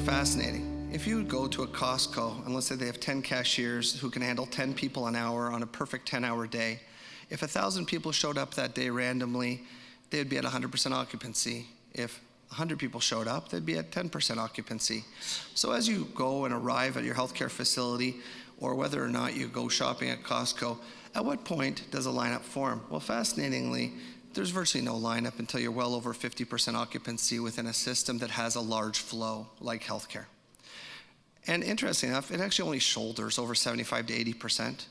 fascinating. If you go to a Costco, and let's say they have 10 cashiers who can handle 10 people an hour on a perfect 10-hour day, if 1,000 people showed up that day randomly, they'd be at 100% occupancy. If 100 people showed up, they'd be at 10% occupancy. So as you go and arrive at your healthcare facility, or whether or not you go shopping at Costco, at what point does a lineup form? Well, fascinatingly, there's virtually no lineup until you're well over 50% occupancy within a system that has a large flow like healthcare. And interesting enough, it actually only shoulders over 75 to 80%,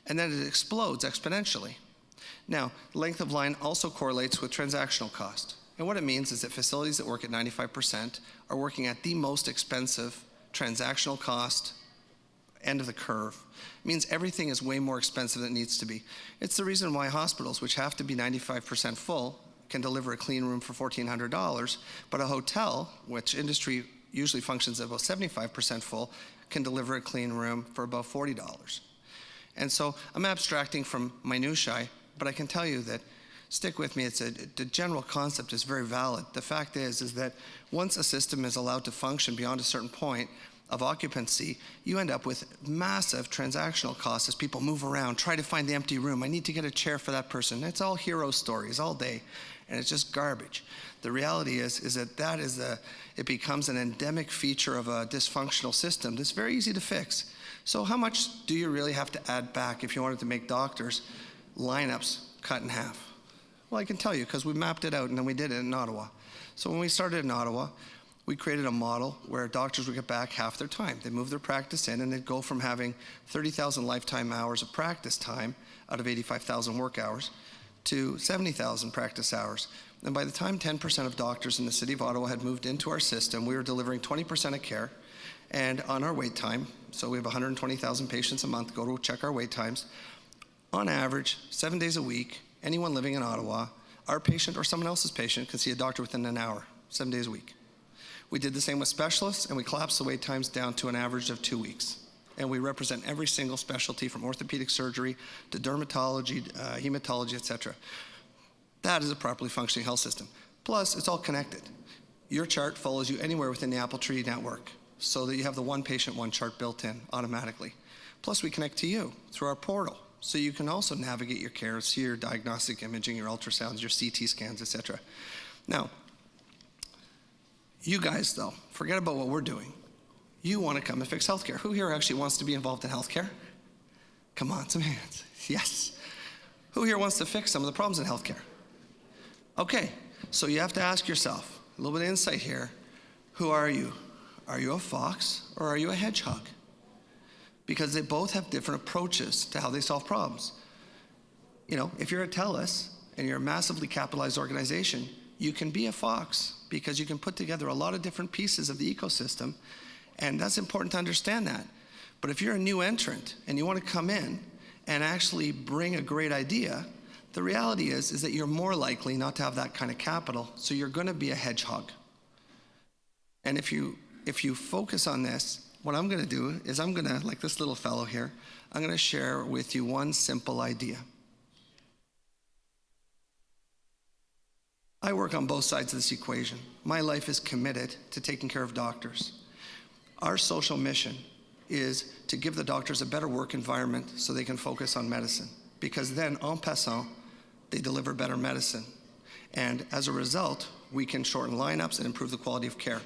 and then it explodes exponentially. Now, length of line also correlates with transactional cost. And what it means is that facilities that work at 95% are working at the most expensive transactional cost end of the curve. It means everything is way more expensive than it needs to be. It's the reason why hospitals, which have to be 95% full, can deliver a clean room for $1,400, but a hotel, which industry usually functions at about 75% full, can deliver a clean room for about $40. And so I'm abstracting from minutiae, but I can tell you that, stick with me, the general concept is very valid. The fact is that once a system is allowed to function beyond a certain point of occupancy, you end up with massive transactional costs as people move around, try to find the empty room. I need to get a chair for that person. It's all hero stories all day, and it's just garbage. The reality is that it becomes an endemic feature of a dysfunctional system that's very easy to fix. So how much do you really have to add back if you wanted to make doctors' lineups cut in half? Well, I can tell you, because we mapped it out and then we did it in Ottawa. So when we started in Ottawa, we created a model where doctors would get back half their time. They'd move their practice in, and they'd go from having 30,000 lifetime hours of practice time out of 85,000 work hours to 70,000 practice hours. And by the time 10% of doctors in the city of Ottawa had moved into our system, we were delivering 20% of care. And on our wait time, so we have 120,000 patients a month go to check our wait times. On average, 7 days a week, anyone living in Ottawa, our patient or someone else's patient, can see a doctor within an hour, 7 days a week. We did the same with specialists, and we collapsed the wait times down to an average of 2 weeks. And we represent every single specialty from orthopedic surgery to dermatology, hematology, et cetera. That is a properly functioning health system. Plus, it's all connected. Your chart follows you anywhere within the Appletree network, so that you have the one patient, one chart built in automatically. Plus, we connect to you through our portal, so you can also navigate your care, see your diagnostic imaging, your ultrasounds, your CT scans, et cetera. Now, you guys, though, forget about what we're doing. You want to come and fix healthcare. Who here actually wants to be involved in healthcare? Come on, some hands. Yes. Who here wants to fix some of the problems in healthcare? Okay, so you have to ask yourself, a little bit of insight here. Who are you? Are you a fox or are you a hedgehog? Because they both have different approaches to how they solve problems. You know, if you're a Telus and you're a massively capitalized organization, you can be a fox because you can put together a lot of different pieces of the ecosystem, and that's important to understand that. But if you're a new entrant and you want to come in and actually bring a great idea, the reality is that you're more likely not to have that kind of capital, so you're going to be a hedgehog. And if you focus on this, what I'm going to do is I'm going to, like this little fellow here, I'm going to share with you one simple idea. I work on both sides of this equation. My life is committed to taking care of doctors. Our social mission is to give the doctors a better work environment so they can focus on medicine, because then, en passant, they deliver better medicine. And as a result, we can shorten lineups and improve the quality of care.